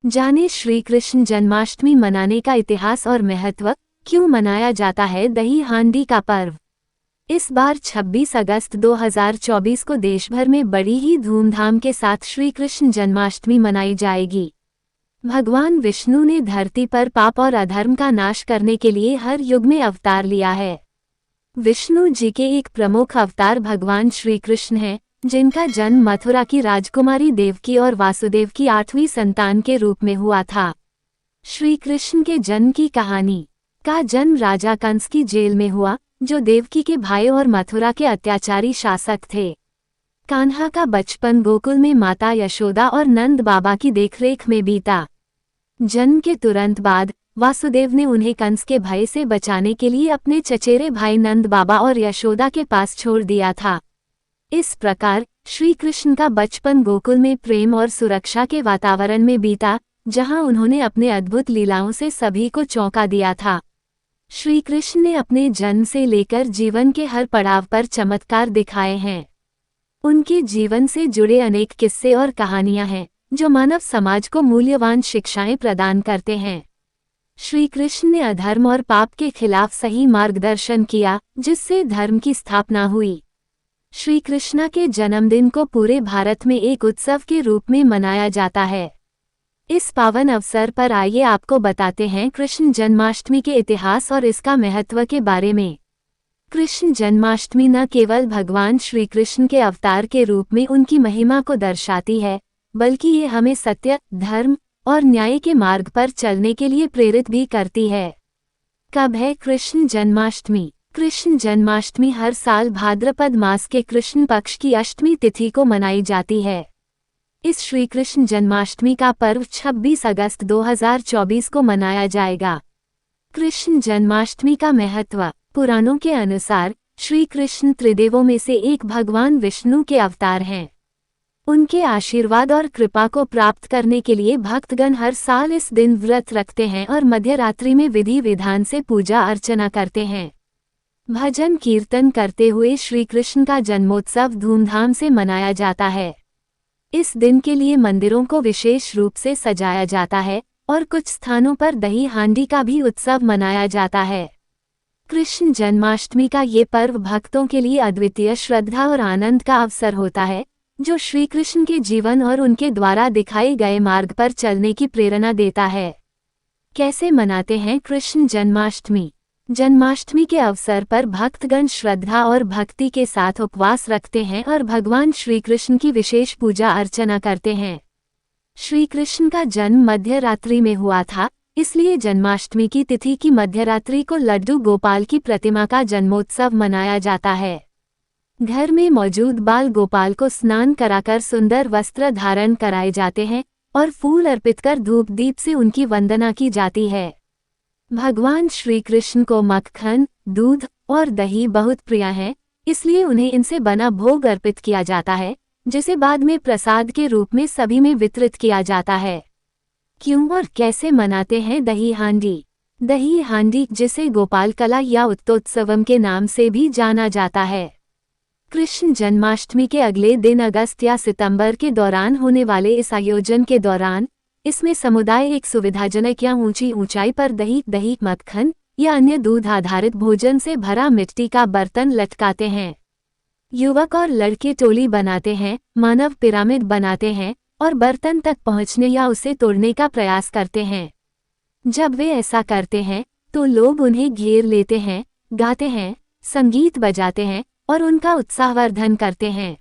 जाने श्री कृष्ण जन्माष्टमी मनाने का इतिहास और महत्व। क्यों मनाया जाता है दही हांडी का पर्व। इस बार 26 अगस्त 2024 को देश भर में बड़ी ही धूमधाम के साथ श्री कृष्ण जन्माष्टमी मनाई जाएगी। भगवान विष्णु ने धरती पर पाप और अधर्म का नाश करने के लिए हर युग में अवतार लिया है। विष्णु जी के एक प्रमुख अवतार भगवान श्री कृष्ण हैं, जिनका जन्म मथुरा की राजकुमारी देवकी और वासुदेव की 8वीं संतान के रूप में हुआ था। श्री कृष्ण के जन्म की कहानी का जन्म राजा कंस की जेल में हुआ, जो देवकी के भाई और मथुरा के अत्याचारी शासक थे। कान्हा का बचपन गोकुल में माता यशोदा और नंद बाबा की देखरेख में बीता। जन्म के तुरंत बाद वासुदेव ने उन्हें कंस के भय से बचाने के लिए अपने चचेरे भाई नंद बाबा और यशोदा के पास छोड़ दिया था। इस प्रकार श्री कृष्ण का बचपन गोकुल में प्रेम और सुरक्षा के वातावरण में बीता, जहां उन्होंने अपने अद्भुत लीलाओं से सभी को चौंका दिया था। श्री कृष्ण ने अपने जन्म से लेकर जीवन के हर पड़ाव पर चमत्कार दिखाए हैं। उनके जीवन से जुड़े अनेक किस्से और कहानियां हैं, जो मानव समाज को मूल्यवान शिक्षाएं प्रदान करते हैं। श्री कृष्ण ने अधर्म और पाप के खिलाफ सही मार्गदर्शन किया, जिससे धर्म की स्थापना हुई। श्री कृष्ण के जन्मदिन को पूरे भारत में एक उत्सव के रूप में मनाया जाता है। इस पावन अवसर पर आइए आपको बताते हैं कृष्ण जन्माष्टमी के इतिहास और इसका महत्व के बारे में। कृष्ण जन्माष्टमी न केवल भगवान श्री कृष्ण के अवतार के रूप में उनकी महिमा को दर्शाती है, बल्कि ये हमें सत्य, धर्म और न्याय के मार्ग पर चलने के लिए प्रेरित भी करती है। कब है कृष्ण जन्माष्टमी? कृष्ण जन्माष्टमी हर साल भाद्रपद मास के कृष्ण पक्ष की अष्टमी तिथि को मनाई जाती है। इस श्री कृष्ण जन्माष्टमी का पर्व 26 अगस्त 2024 को मनाया जाएगा। कृष्ण जन्माष्टमी का महत्व। पुराणों के अनुसार श्री कृष्ण त्रिदेवों में से एक भगवान विष्णु के अवतार हैं। उनके आशीर्वाद और कृपा को प्राप्त करने के लिए भक्तगण हर साल इस दिन व्रत रखते हैं और मध्यरात्रि में विधि विधान से पूजा अर्चना करते हैं। भजन कीर्तन करते हुए श्री कृष्ण का जन्मोत्सव धूमधाम से मनाया जाता है। इस दिन के लिए मंदिरों को विशेष रूप से सजाया जाता है और कुछ स्थानों पर दही हांडी का भी उत्सव मनाया जाता है। कृष्ण जन्माष्टमी का ये पर्व भक्तों के लिए अद्वितीय श्रद्धा और आनंद का अवसर होता है, जो श्री कृष्ण के जीवन और उनके द्वारा दिखाए गए मार्ग पर चलने की प्रेरणा देता है। कैसे मनाते हैं कृष्ण जन्माष्टमी? जन्माष्टमी के अवसर पर भक्तगण श्रद्धा और भक्ति के साथ उपवास रखते हैं और भगवान श्री कृष्ण की विशेष पूजा अर्चना करते हैं। श्री कृष्ण का जन्म मध्य रात्रि में हुआ था, इसलिए जन्माष्टमी की तिथि की मध्यरात्रि को लड्डू गोपाल की प्रतिमा का जन्मोत्सव मनाया जाता है। घर में मौजूद बाल गोपाल को स्नान कराकर सुंदर वस्त्र धारण कराए जाते हैं और फूल अर्पित कर धूप दीप से उनकी वंदना की जाती है। भगवान श्री कृष्ण को मक्खन, दूध और दही बहुत प्रिय है, इसलिए उन्हें इनसे बना भोग अर्पित किया जाता है, जिसे बाद में प्रसाद के रूप में सभी में वितरित किया जाता है। क्यों और कैसे मनाते हैं दही हांडी? दही हांडी, जिसे गोपाल कला या उत्तोत्सवम के नाम से भी जाना जाता है, कृष्ण जन्माष्टमी के अगले दिन अगस्त या सितंबर के दौरान होने वाले इस आयोजन के दौरान इसमें समुदाय एक सुविधाजनक या ऊंची ऊंचाई पर दही, मक्खन या अन्य दूध आधारित भोजन से भरा मिट्टी का बर्तन लटकाते हैं। युवक और लड़के टोली बनाते हैं, मानव पिरामिड बनाते हैं और बर्तन तक पहुंचने या उसे तोड़ने का प्रयास करते हैं। जब वे ऐसा करते हैं तो लोग उन्हें घेर लेते हैं, गाते हैं, संगीत बजाते हैं और उनका उत्साहवर्धन करते हैं।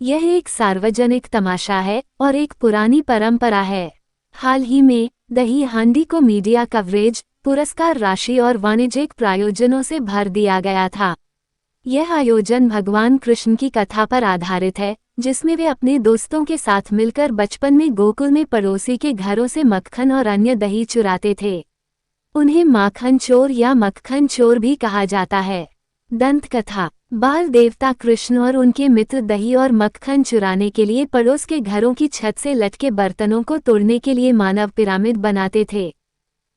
यह एक सार्वजनिक तमाशा है और एक पुरानी परंपरा है। हाल ही में दही हांडी को मीडिया कवरेज, पुरस्कार राशि और वाणिज्यिक प्रायोजनों से भर दिया गया था। यह आयोजन भगवान कृष्ण की कथा पर आधारित है, जिसमें वे अपने दोस्तों के साथ मिलकर बचपन में गोकुल में पड़ोसी के घरों से मक्खन और अन्य दही चुराते थे। उन्हें माखन चोर या मक्खन चोर भी कहा जाता है। दंत कथा। बाल देवता कृष्ण और उनके मित्र दही और मक्खन चुराने के लिए पड़ोस के घरों की छत से लटके बर्तनों को तोड़ने के लिए मानव पिरामिड बनाते थे।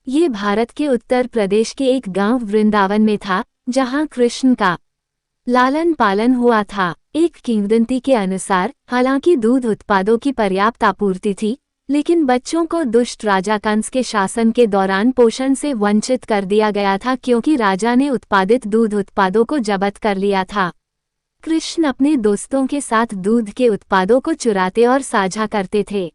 ये भारत के उत्तर प्रदेश के एक गांव वृंदावन में था, जहां कृष्ण का लालन पालन हुआ था। एक किंवदंती के अनुसार हालांकि दूध उत्पादों की पर्याप्त आपूर्ति थी, लेकिन बच्चों को दुष्ट राजा कंस के शासन के दौरान पोषण से वंचित कर दिया गया था क्योंकि राजा ने उत्पादित दूध उत्पादों को जब्त कर लिया था। कृष्ण अपने दोस्तों के साथ दूध के उत्पादों को चुराते और साझा करते थे।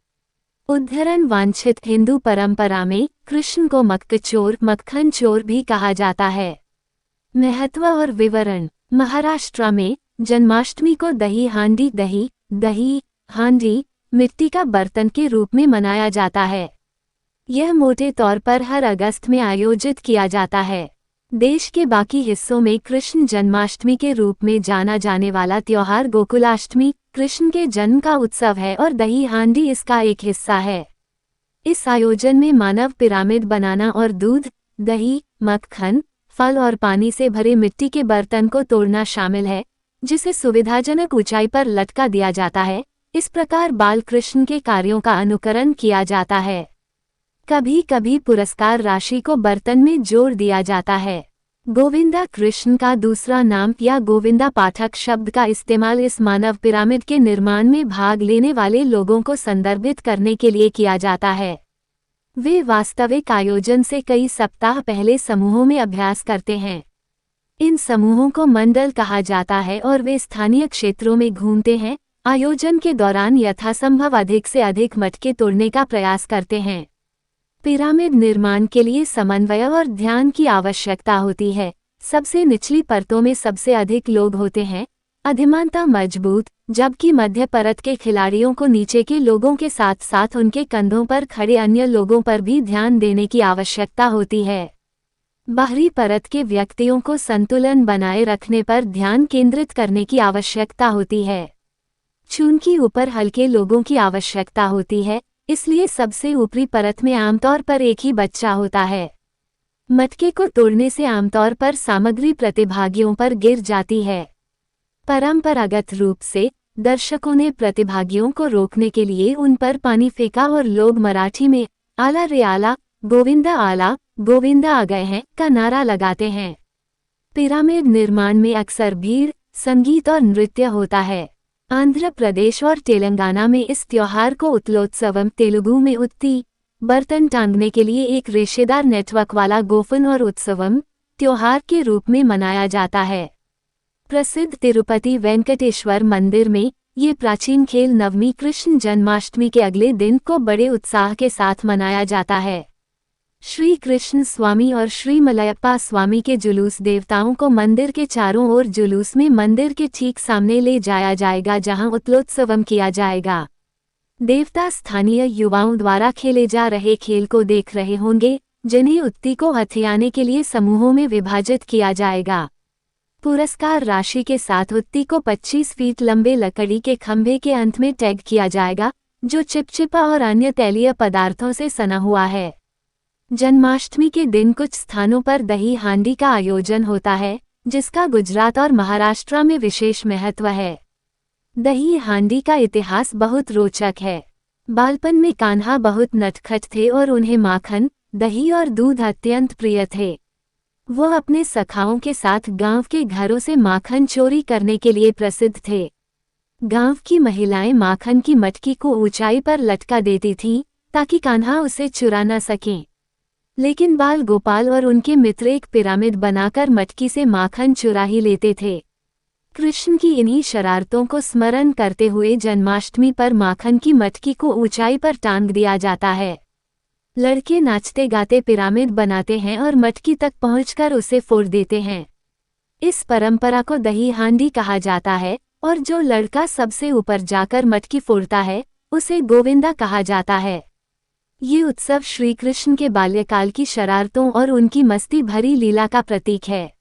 उद्धरण वांछित हिंदू परंपरा में कृष्ण को मक्खन चोर भी कहा जाता है। महत्व और विवरण। महाराष्ट्र में जन्माष्टमी को दही हांडी मिट्टी का बर्तन के रूप में मनाया जाता है। यह मोटे तौर पर हर अगस्त में आयोजित किया जाता है। देश के बाकी हिस्सों में कृष्ण जन्माष्टमी के रूप में जाना जाने वाला त्योहार गोकुलाष्टमी कृष्ण के जन्म का उत्सव है और दही हांडी इसका एक हिस्सा है। इस आयोजन में मानव पिरामिड बनाना और दूध, दही, मक्खन, फल और पानी से भरे मिट्टी के बर्तन को तोड़ना शामिल है, जिसे सुविधाजनक ऊंचाई पर लटका दिया जाता है। इस प्रकार बाल कृष्ण के कार्यों का अनुकरण किया जाता है। कभी कभी पुरस्कार राशि को बर्तन में जोड़ दिया जाता है। गोविंदा कृष्ण का दूसरा नाम या गोविंदा पाठक शब्द का इस्तेमाल इस मानव पिरामिड के निर्माण में भाग लेने वाले लोगों को संदर्भित करने के लिए किया जाता है। वे वास्तविक आयोजन से कई सप्ताह पहले समूहों में अभ्यास करते हैं। इन समूहों को मंडल कहा जाता है और वे स्थानीय क्षेत्रों में घूमते हैं। आयोजन के दौरान यथासंभव अधिक से अधिक मटके तोड़ने का प्रयास करते हैं। पिरामिड निर्माण के लिए समन्वय और ध्यान की आवश्यकता होती है। सबसे निचली परतों में सबसे अधिक लोग होते हैं, अधिमानतः मजबूत, जबकि मध्य परत के खिलाड़ियों को नीचे के लोगों के साथ साथ उनके कंधों पर खड़े अन्य लोगों पर भी ध्यान देने की आवश्यकता होती है। बाहरी परत के व्यक्तियों को संतुलन बनाए रखने पर ध्यान केंद्रित करने की आवश्यकता होती है। चूंकि ऊपर हल्के लोगों की आवश्यकता होती है, इसलिए सबसे ऊपरी परत में आमतौर पर एक ही बच्चा होता है। मटके को तोड़ने से आमतौर पर सामग्री प्रतिभागियों पर गिर जाती है। परंपरागत रूप से दर्शकों ने प्रतिभागियों को रोकने के लिए उन पर पानी फेंका और लोग मराठी में आला रे आला, गोविंदा आ गए हैं का नारा लगाते हैं। पिरामिड निर्माण में अक्सर भीड़, संगीत और नृत्य होता है। आंध्र प्रदेश और तेलंगाना में इस त्योहार को उत्लोत्सवम, तेलुगु में उत्ती, बर्तन टांगने के लिए एक रेशेदार नेटवर्क वाला गोफन और उत्सवम त्योहार के रूप में मनाया जाता है। प्रसिद्ध तिरुपति वेंकटेश्वर मंदिर में ये प्राचीन खेल नवमी कृष्ण जन्माष्टमी के अगले दिन को बड़े उत्साह के साथ मनाया जाता है। श्री कृष्ण स्वामी और श्री मलयप्पा स्वामी के जुलूस देवताओं को मंदिर के चारों ओर जुलूस में मंदिर के ठीक सामने ले जाया जाएगा, जहां उत्लोत्सवम किया जाएगा। देवता स्थानीय युवाओं द्वारा खेले जा रहे खेल को देख रहे होंगे, जिन्हें उत्ती को हथियाने के लिए समूहों में विभाजित किया जाएगा। पुरस्कार राशि के साथ उत्ती को 25 फीट लंबे लकड़ी के खंभे के अंत में टैग किया जाएगा, जो चिपचिपा और अन्य तैलीय पदार्थों से सना हुआ है। जन्माष्टमी के दिन कुछ स्थानों पर दही हांडी का आयोजन होता है, जिसका गुजरात और महाराष्ट्र में विशेष महत्व है। दही हांडी का इतिहास बहुत रोचक है। बालपन में कान्हा बहुत नटखट थे और उन्हें माखन, दही और दूध अत्यंत प्रिय थे। वो अपने सखाओं के साथ गांव के घरों से माखन चोरी करने के लिए प्रसिद्ध थे। गांव की महिलाएं माखन की मटकी को ऊंचाई पर लटका देती थीं, ताकि कान्हा उसे चुरा न सकें। लेकिन बाल गोपाल और उनके मित्र एक पिरामिड बनाकर मटकी से माखन चुरा ही लेते थे। कृष्ण की इन्हीं शरारतों को स्मरण करते हुए जन्माष्टमी पर माखन की मटकी को ऊंचाई पर टांग दिया जाता है। लड़के नाचते गाते पिरामिड बनाते हैं और मटकी तक पहुंचकर उसे फोड़ देते हैं। इस परंपरा को दही हांडी कहा जाता है और जो लड़का सबसे ऊपर जाकर मटकी फोड़ता है, उसे गोविंदा कहा जाता है। ये उत्सव श्री कृष्ण के बाल्यकाल की शरारतों और उनकी मस्ती भरी लीला का प्रतीक है।